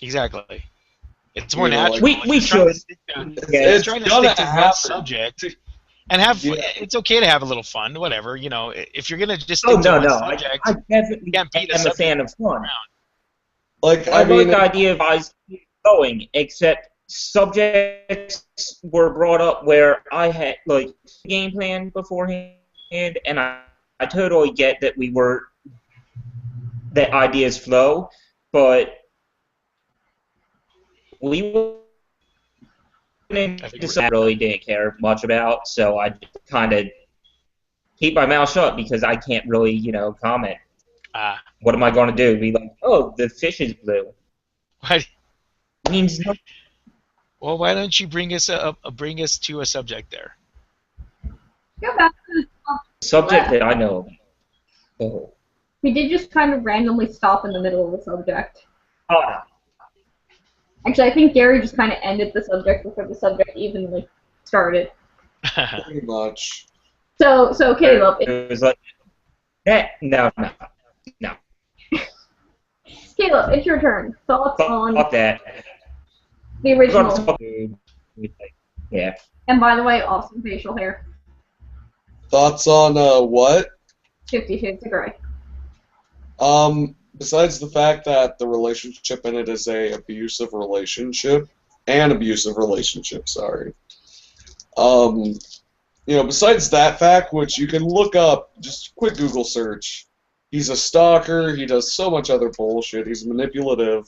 S3: Exactly. It's more natural.
S4: We should.
S3: It's trying to stick to one subject. And it's okay to have a little fun, whatever. If you're gonna just stick to one subject,
S4: I definitely am a fan of fun.
S2: I
S4: like the idea of eyes going, except subjects were brought up where I had game plan beforehand, and I totally get that that ideas flow, but we I really didn't care much about, so I kind of keep my mouth shut because I can't really, comment. What am I going to do? Be like, oh, the fish is blue.
S3: What?
S4: Means nothing.
S3: Well, why don't you bring us to a subject there?
S1: Go back to the
S4: subject that I know. Oh.
S1: We did just kind of randomly stop in the middle of the subject.
S4: Oh.
S1: Actually, I think Gary just kind of ended the subject before the subject even started.
S2: Pretty much.
S1: So Caleb.
S4: It was like that. No.
S1: Caleb, it's your turn. Thoughts on
S4: that.
S1: The original.
S4: Yeah.
S1: And by the way, awesome facial hair.
S2: Thoughts on what?
S1: 50 Shades of Grey.
S2: Besides the fact that the relationship in it is an abusive relationship, sorry. Besides that fact, which you can look up, just a quick Google search, he's a stalker, he does so much other bullshit, he's manipulative.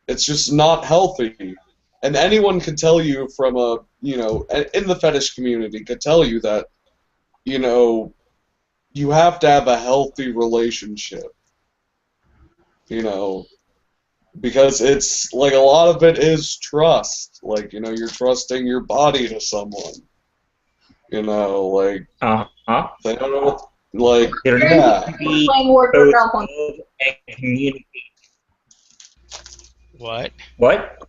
S2: It's just not healthy. And anyone can tell you from in the fetish community, could tell you that, you have to have a healthy relationship. Because it's, like, a lot of it is trust. Like, you're trusting your body to someone. Like, they don't know, like,
S4: There
S2: yeah.
S4: needs to be
S1: Playing wardrobe malfunction.
S4: both and communicate.
S3: What?
S4: What?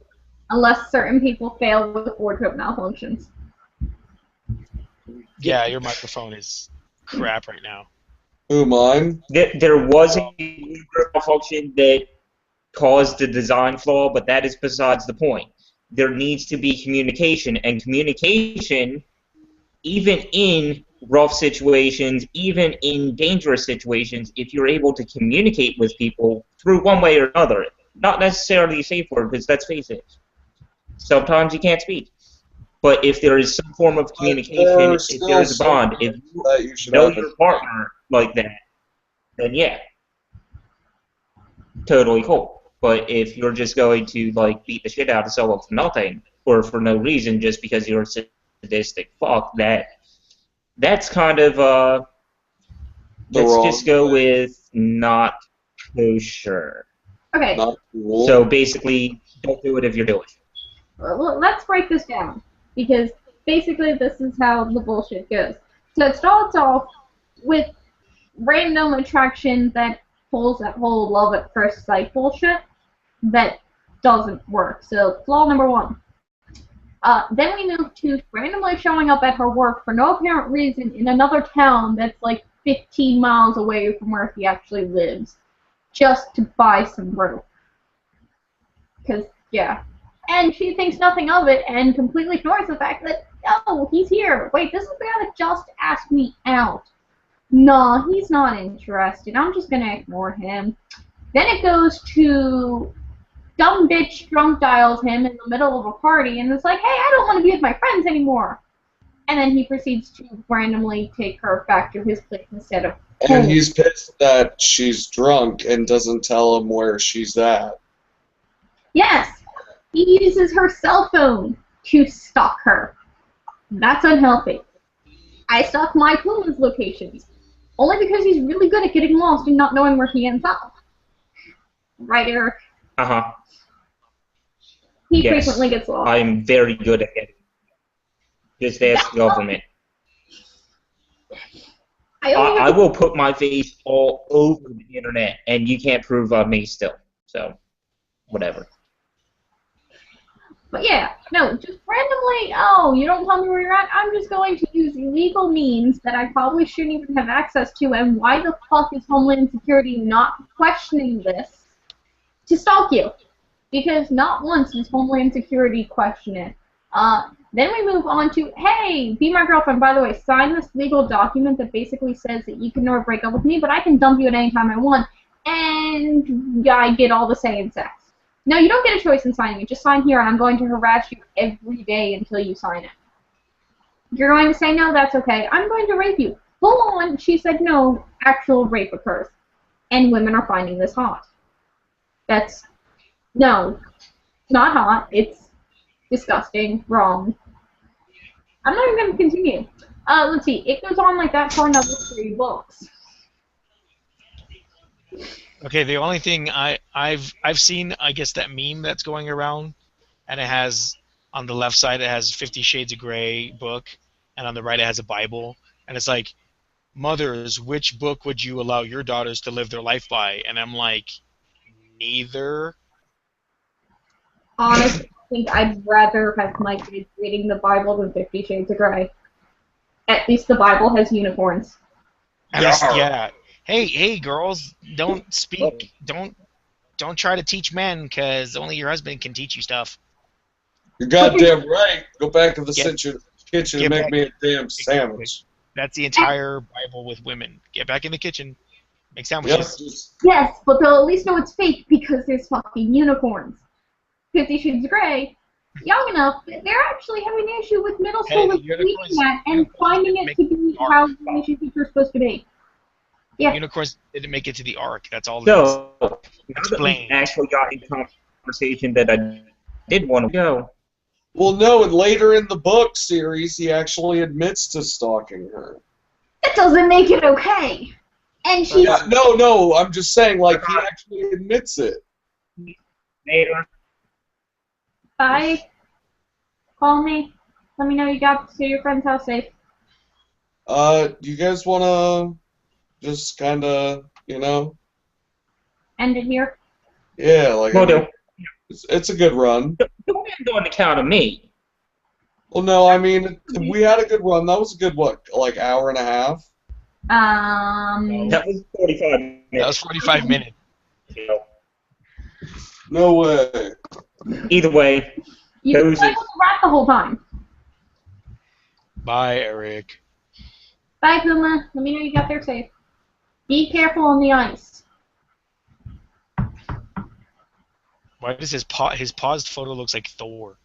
S1: Unless certain people fail with wardrobe malfunctions.
S3: Yeah, your microphone is crap right now.
S2: Who, mine?
S4: There was a malfunction that caused the design flaw, but that is besides the point. There needs to be communication, and communication, even in rough situations, even in dangerous situations, if you're able to communicate with people through one way or another, not necessarily a safe word, because let's face it, sometimes you can't speak. But if there is some form of communication, if there is a bond, if you know your partner like that, then yeah, totally cool. But if you're just going to, like, beat the shit out of someone for nothing, or for no reason, just because you're a sadistic fuck, that's kind of, let's just go with not kosher.
S1: Okay,
S2: Not cool.
S4: So basically, don't do it if you're doing it.
S1: well, let's break this down, because basically this is how the bullshit goes. So it starts off with random attraction that pulls that whole love at first sight bullshit that doesn't work. So flaw number one. Then we move to randomly showing up at her work for no apparent reason in another town that's like 15 miles away from where he actually lives, just to buy some rope. Because, yeah. And she thinks nothing of it and completely ignores the fact that, oh, he's here. Wait, this is the guy that just asked me out. No, he's not interested. I'm just going to ignore him. Then it goes to dumb bitch drunk dials him in the middle of a party and is like, hey, I don't want to be with my friends anymore. And then he proceeds to randomly take her back to his place instead of home.
S2: And he's pissed that she's drunk and doesn't tell him where she's at.
S1: Yes, he uses her cell phone to stalk her. That's unhealthy. I stalk my Puma's locations, only because he's really good at getting lost and not knowing where he ends up. Right, Eric?
S4: Uh-huh.
S1: He
S4: Yes.
S1: frequently gets lost.
S4: I'm very good at it. Just ask the government. I will put my face all over the internet, and you can't prove me still. So, whatever.
S1: But yeah, no, just randomly, oh, you don't tell me where you're at, I'm just going to use illegal means that I probably shouldn't even have access to, and why the fuck is Homeland Security not questioning this to stalk you? Because not once does Homeland Security question it. Then we move on to, hey, be my girlfriend, by the way, sign this legal document that basically says that you can never break up with me, but I can dump you at any time I want, and I get all the say in sex. No, you don't get a choice in signing it. Just sign here, and I'm going to harass you every day until you sign it. You're going to say no, that's okay. I'm going to rape you. Full on, she said no, actual rape occurs. And women are finding this hot. That's, no, not hot. It's disgusting, wrong. I'm not even going to continue. Let's see, it goes on like that for another 3 books.
S3: Okay, the only thing I've seen, I guess, that meme that's going around, and it has on the left side it has 50 Shades of Grey book, and on the right it has a Bible, and it's like, mothers, which book would you allow your daughters to live their life by? And I'm like, neither.
S1: Honestly, I think I'd rather have my kids reading the Bible than 50 Shades of Grey. At least the Bible has unicorns.
S3: And yeah. Hey, girls, don't speak. Don't try to teach men, because only your husband can teach you stuff.
S2: You're goddamn right. Go back to the kitchen
S3: Get
S2: and make
S3: back.
S2: me a damn sandwich.
S3: That's the entire Bible with women. Get back in the kitchen. Make sandwiches.
S2: Yes.
S1: Yes, but they'll at least know it's fake because there's fucking unicorns. 50 Shades of Grey, young enough, they're actually having an issue with middle
S3: Hey,
S1: schoolers reading that and finding it to be how relationships are supposed to be. Yeah.
S3: Unicorns didn't make it to the ark. That's all it is.
S4: So, now that we
S3: Explain.
S4: actually got into conversation that I did want to go.
S2: Well, no, and later in the book series, he actually admits to stalking her.
S1: That doesn't make it okay. And she's
S2: Yeah, no, I'm just saying, like, he actually admits it.
S4: Later.
S1: bye. Call me. Let me know you got to your friend's house safe.
S2: Do you guys want to just kind of,
S1: End it here.
S2: yeah, like,
S4: Well, no,
S2: it's a good run.
S4: don't end on account of me.
S2: Well, no, I mean, we had a good run. That was a good, like, hour and a half?
S4: That was 45 minutes.
S3: That was 45 minutes.
S2: No way.
S4: Either way,
S1: You
S4: Those
S1: played
S4: is-
S1: with the rat the whole time.
S3: Bye, Eric.
S1: Bye, Puma. Let me know you got there safe. Be careful on the ice.
S3: Why does his paused photo looks like Thor?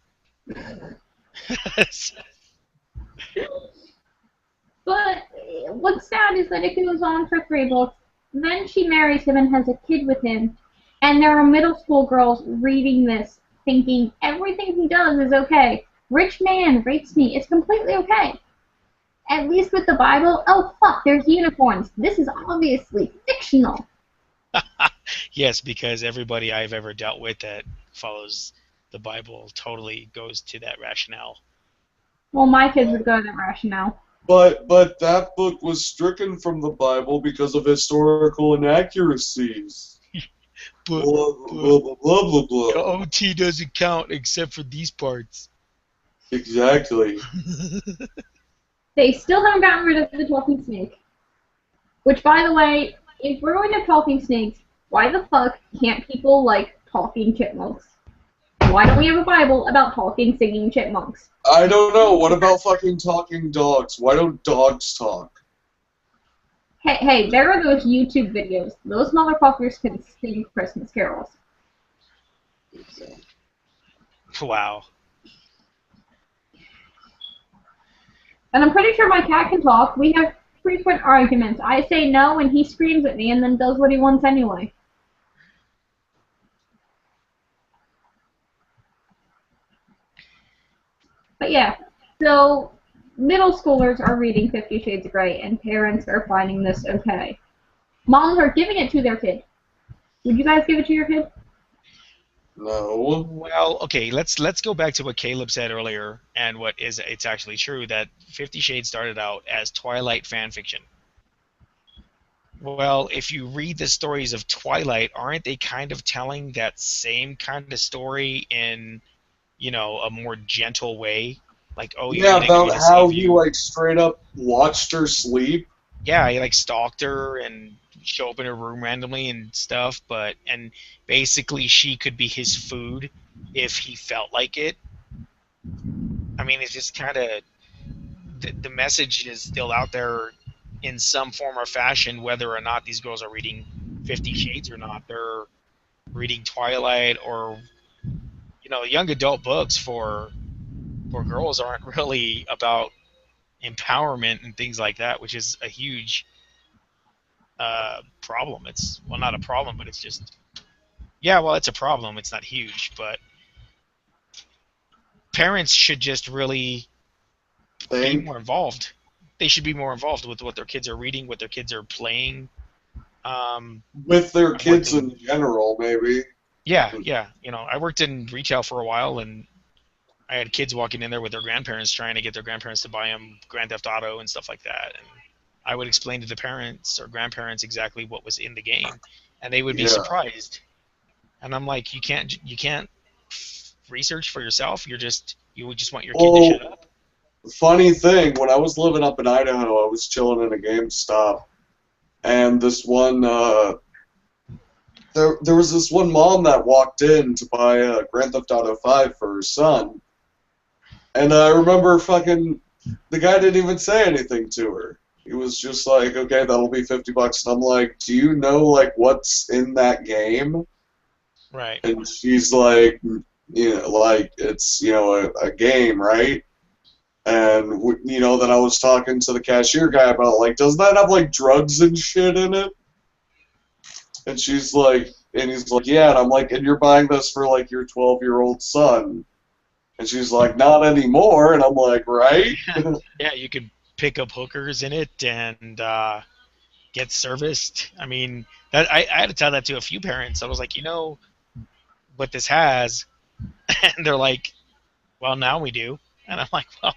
S1: But what's sad is that it goes on for 3 books. Then she marries him and has a kid with him. And there are middle school girls reading this, thinking everything he does is okay. Rich man rapes me. It's completely okay. At least with the Bible, oh fuck, there's unicorns. This is obviously fictional.
S3: Yes, because everybody I've ever dealt with that follows the Bible totally goes to that rationale.
S1: Well, my kids would go to that rationale.
S2: But that book was stricken from the Bible because of historical inaccuracies.
S3: But
S2: Blah, blah, blah, blah, blah,
S3: the
S2: blah.
S3: OT doesn't count except for these parts.
S2: Exactly.
S1: They still haven't gotten rid of the talking snake. Which, by the way, if we're going to talking snakes, why the fuck can't people like talking chipmunks? Why don't we have a Bible about talking, singing chipmunks?
S2: I don't know. What about fucking talking dogs? Why don't dogs talk?
S1: Hey, there are those YouTube videos. Those motherfuckers can sing Christmas carols.
S3: Wow.
S1: And I'm pretty sure my cat can talk. We have frequent arguments. I say no, and he screams at me and then does what he wants anyway. But yeah, so middle schoolers are reading 50 Shades of Grey, and parents are finding this okay. Moms are giving it to their kid. Would you guys give it to your kid?
S2: No.
S3: Well, okay, let's go back to what Caleb said earlier, and it's actually true that 50 Shades started out as Twilight fan fiction. Well, if you read the stories of Twilight, aren't they kind of telling that same kind of story in, a more gentle way? Like, oh, you're
S2: Yeah,
S3: gonna give me
S2: about
S3: to
S2: how
S3: save
S2: he,
S3: you.
S2: like, straight up watched her sleep.
S3: Yeah, he like stalked her and show up in her room randomly and stuff, and basically she could be his food if he felt like it. I mean, it's just kind of the message is still out there in some form or fashion, whether or not these girls are reading 50 Shades or not. They're reading Twilight or young adult books for girls aren't really about empowerment and things like that, which is a huge problem. It's not a problem, but it's just it's a problem. It's not huge, but parents should just really be
S2: Thing.
S3: more involved. They should be more involved with what their kids are reading, what their kids are playing.
S2: With their kids in general, maybe.
S3: Yeah. I worked in retail for a while, and I had kids walking in there with their grandparents trying to get their grandparents to buy them Grand Theft Auto and stuff like that. And I would explain to the parents or grandparents exactly what was in the game, and they would be surprised. And I'm like, you can't research for yourself. You would just want your kid to shut up.
S2: Funny thing, when I was living up in Idaho, I was chilling in a GameStop, and this one, there was this one mom that walked in to buy Grand Theft Auto 5 for her son, and I remember the guy didn't even say anything to her. He was just like, okay, that'll be $50, and I'm like, do you know, like, what's in that game?
S3: Right.
S2: And she's like, like it's a game, right? And then I was talking to the cashier guy about like, doesn't that have like drugs and shit in it? And he's like, yeah. And I'm like, and you're buying this for like your 12-year-old son? And she's like, not anymore. And I'm like, right?
S3: Yeah, you could pick up hookers in it and get serviced. I mean, I had to tell that to a few parents. I was like, what this has? And they're like, well, now we do. And I'm like, well,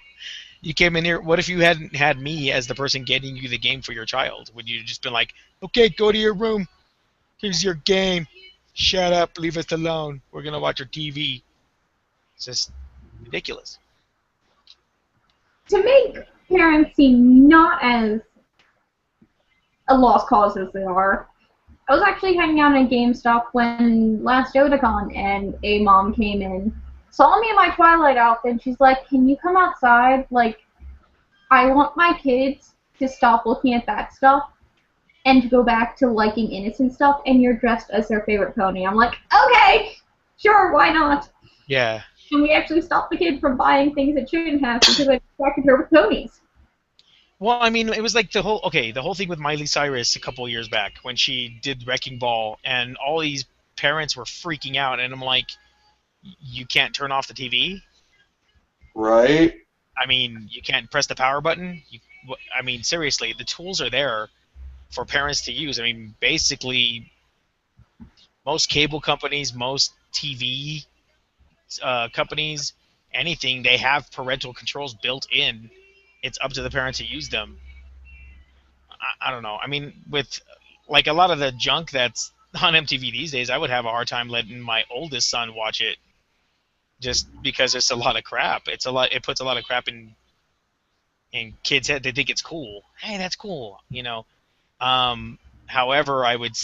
S3: you came in here. What if you hadn't had me as the person getting you the game for your child? Would you just been like, okay, go to your room. Here's your game. Shut up. Leave us alone. We're going to watch our TV. It's just ridiculous.
S1: To make parents seem not as a lost cause as they are, I was actually hanging out at GameStop when last Otakon, and a mom came in, saw me in my Twilight outfit, and she's like, can you come outside? Like, I want my kids to stop looking at that stuff and to go back to liking innocent stuff, and you're dressed as their favorite pony. I'm like, okay, sure, why not?
S3: Yeah.
S1: And we actually stopped the kid from buying things it shouldn't have because I distracted her with ponies.
S3: Well, I mean, it was like the whole thing with Miley Cyrus a couple years back when she did Wrecking Ball, and all these parents were freaking out, and I'm like, you can't turn off the TV?
S2: Right?
S3: I mean, you can't press the power button? I mean, seriously, the tools are there for parents to use. I mean, basically, most cable companies, most TV companies, anything, they have parental controls built in. It's up to the parent to use them. I don't know. I mean, with like a lot of the junk that's on MTV these days, I would have a hard time letting my oldest son watch it, just because it's a lot of crap. It puts a lot of crap in kids' head. They think it's cool. Hey, that's cool. However, I would,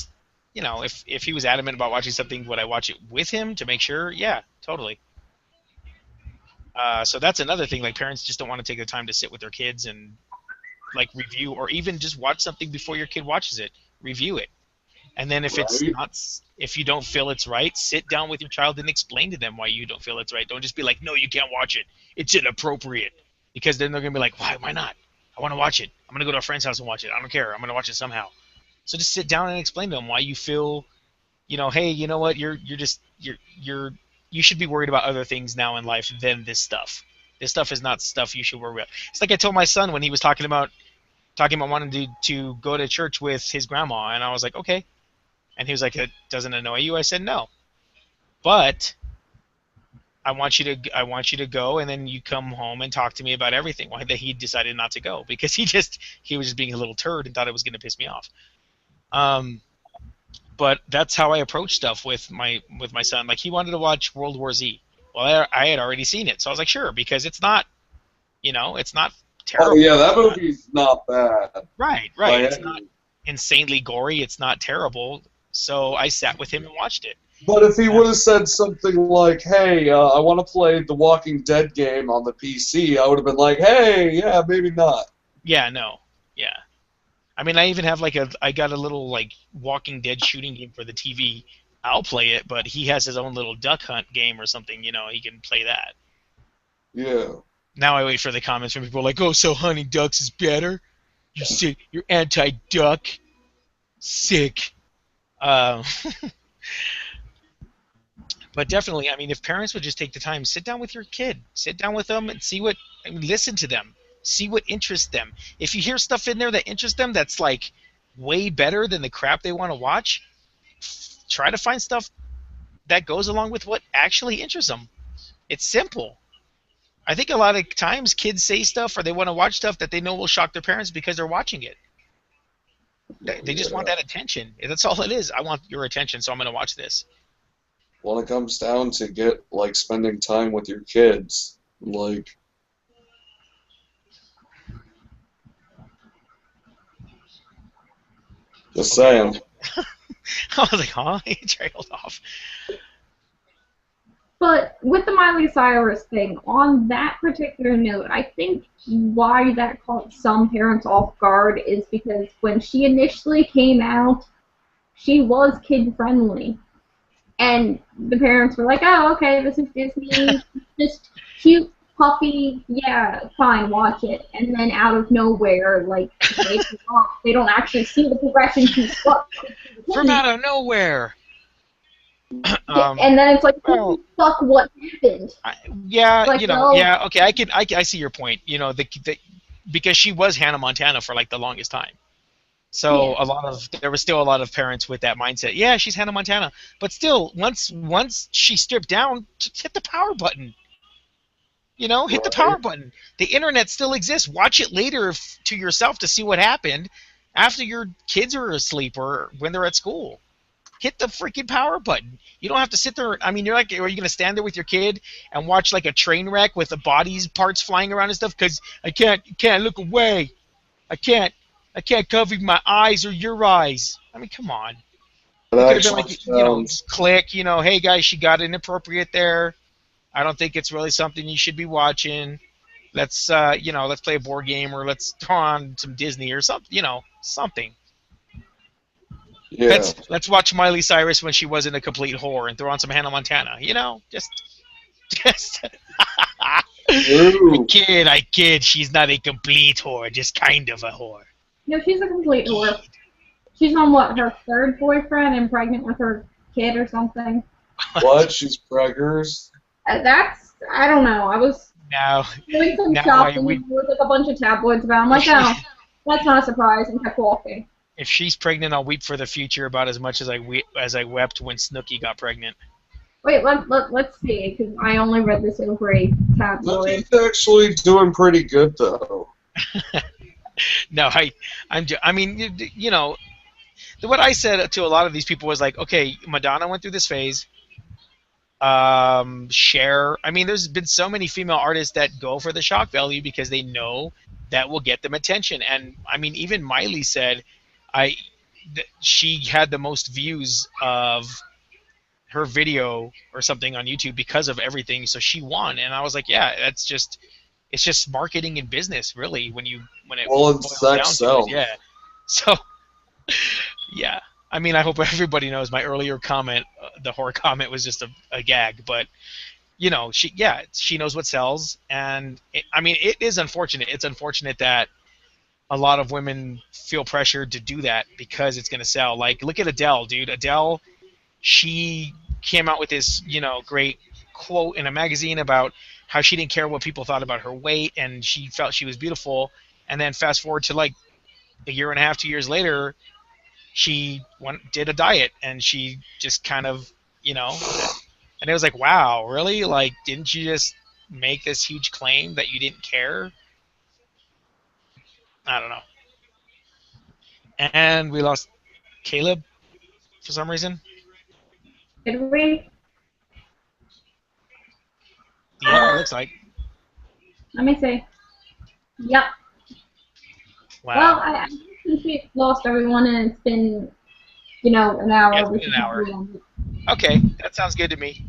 S3: if he was adamant about watching something, would I watch it with him to make sure? Yeah, totally. So that's another thing. Like, parents just don't want to take the time to sit with their kids and like review, or even just watch something before your kid watches it. Review it, and then if you don't feel it's right, sit down with your child and explain to them why you don't feel it's right. Don't just be like, no, you can't watch it. It's inappropriate. Because then they're gonna be like, why not? I want to watch it. I'm gonna go to a friend's house and watch it. I don't care. I'm gonna watch it somehow. So just sit down and explain to them why you feel, hey, you know what? You should be worried about other things now in life than this stuff. This stuff is not stuff you should worry about. It's like I told my son when he was talking about wanting to go to church with his grandma, and I was like, okay. And he was like, it doesn't annoy you? I said, no. But I want you to go, and then you come home and talk to me about everything. Why that he decided not to go, because he was just being a little turd and thought it was going to piss me off. But that's how I approach stuff with my son. Like, he wanted to watch World War Z. Well, I had already seen it, so I was like, sure, because it's not, it's not terrible.
S2: Oh yeah, that movie's not bad.
S3: Right. It's not insanely gory. It's not terrible. So I sat with him and watched it.
S2: But if he would have said something like, hey, I want to play the Walking Dead game on the PC, I would have been like, hey, yeah, maybe not.
S3: Yeah, no. Yeah. I mean, I even have I got a little like Walking Dead shooting game for the TV. I'll play it, but he has his own little duck hunt game or something, he can play that.
S2: Yeah.
S3: Now I wait for the comments from people like, oh, so hunting ducks is better? You're sick. You're anti-duck. Sick. But definitely, I mean, if parents would just take the time, sit down with your kid. Sit down with them and listen to them. See what interests them. If you hear stuff in there that interests them that's like way better than the crap they want to watch, try to find stuff that goes along with what actually interests them. It's simple. I think a lot of times kids say stuff or they want to watch stuff that they know will shock their parents because they're watching it. They just want that attention. That's all it is. I want your attention, so I'm going to watch this.
S2: When it comes down to spending time with your kids, just saying.
S3: I was like, huh? He trailed off.
S1: But with the Miley Cyrus thing, on that particular note, I think why that caught some parents off guard is because when she initially came out, she was kid-friendly. And the parents were like, oh, okay, this is Disney, just cute, puppy, yeah, fine, watch it. And then out of nowhere, like, they don't actually see the progression to what.
S3: From out of nowhere.
S1: And then it's like,
S3: well,
S1: fuck, what happened?
S3: Yeah,
S1: Like,
S3: you know,
S1: well,
S3: yeah, okay, I see your point. You know, because she was Hannah Montana for like the longest time. So
S1: Yeah.
S3: there was still a lot of parents with that mindset. Yeah, she's Hannah Montana, but still, once she stripped down, just hit the power button. You know, hit the power
S2: Right.
S3: button. The internet still exists. Watch it later to yourself to see what happened after your kids are asleep or when they're at school. Hit the freaking power button. You don't have to sit there. I mean, you're like, are you gonna stand there with your kid and watch like a train wreck with the bodies parts flying around and stuff? Because I can't look away. I can't cover my eyes or your eyes. I mean, come on.
S2: It
S3: You could have been
S2: actually
S3: like, you know,
S2: sounds.
S3: click. You know, hey guys, she got inappropriate there. I don't think it's really something you should be watching. Let's, you know, let's play a board game or let's throw on some Disney or something. You know, something.
S2: Yeah.
S3: Let's watch Miley Cyrus when she wasn't a complete whore and throw on some Hannah Montana. You know, just.
S2: True.
S3: I kid. She's not a complete whore, just kind of a whore.
S1: No, she's a complete whore. She's on, what, her third boyfriend and pregnant with her kid or something?
S2: What? She's preggers?
S1: I don't know. I was
S3: Now,
S1: doing some
S3: now
S1: shopping and there was like a bunch of tabloids about it. I'm like, oh, that's not a surprise, and kept walking.
S3: if she's pregnant, I'll weep for the future about as much as I wept when Snooki got pregnant.
S1: Wait, let's see, because I only read this over a tabloid.
S2: Lookie's actually doing pretty good, though.
S3: No, I mean, you know, what I said to a lot of these people was like, okay, Madonna went through this phase. Cher. I mean, there's been so many female artists that go for the shock value because they know that will get them attention. And I mean, even Miley said, she had the most views of her video or something on YouTube because of everything. So she won, and I was like, yeah, it's just marketing and business, really. When it
S2: Well, and
S3: boils
S2: sex
S3: down to
S2: sells.
S3: it, yeah. So, yeah. I mean, I hope everybody knows my earlier comment, the horror comment, was just a gag, but you know, she knows what sells, and I mean, it is unfortunate. It's unfortunate that a lot of women feel pressured to do that because it's going to sell. Like, look at Adele, dude. Adele, she came out with this, you know, great quote in a magazine about how she didn't care what people thought about her weight, and she felt she was beautiful. And then fast forward to like a year and a half, 2 years later, she did a diet, and she just kind of, you know, and it was like, wow, really? Like, didn't you just make this huge claim that you didn't care? I don't know. And we lost Caleb for some reason.
S1: Did we?
S3: Yeah, it looks like.
S1: Let me see. Yep. Well,
S3: Wow.
S1: I think we've lost everyone, and it's been, you know, an hour.
S3: Yeah, it's
S1: We
S3: been an
S1: should
S3: hour.
S1: probably end it.
S3: Okay, that sounds good to me.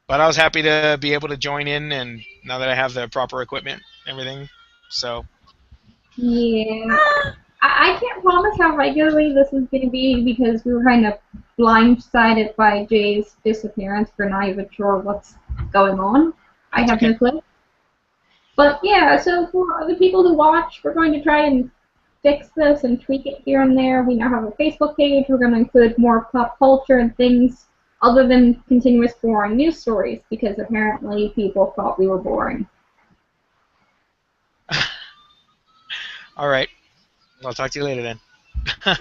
S3: But I was happy to be able to join in, and now that I have the proper equipment, and everything. So,
S1: Yeah. I can't promise how regularly this is going to be because we were kind of blindsided by Jay's disappearance. We're not even sure what's going on. I have
S3: okay.
S1: no clue. But yeah, so for the people who watch, we're going to try and fix this and tweak it here and there. We now have a Facebook page. We're going to include more pop culture and things other than continuous boring news stories because apparently people thought we were boring.
S3: All right. I'll talk to you later then.
S1: Bye.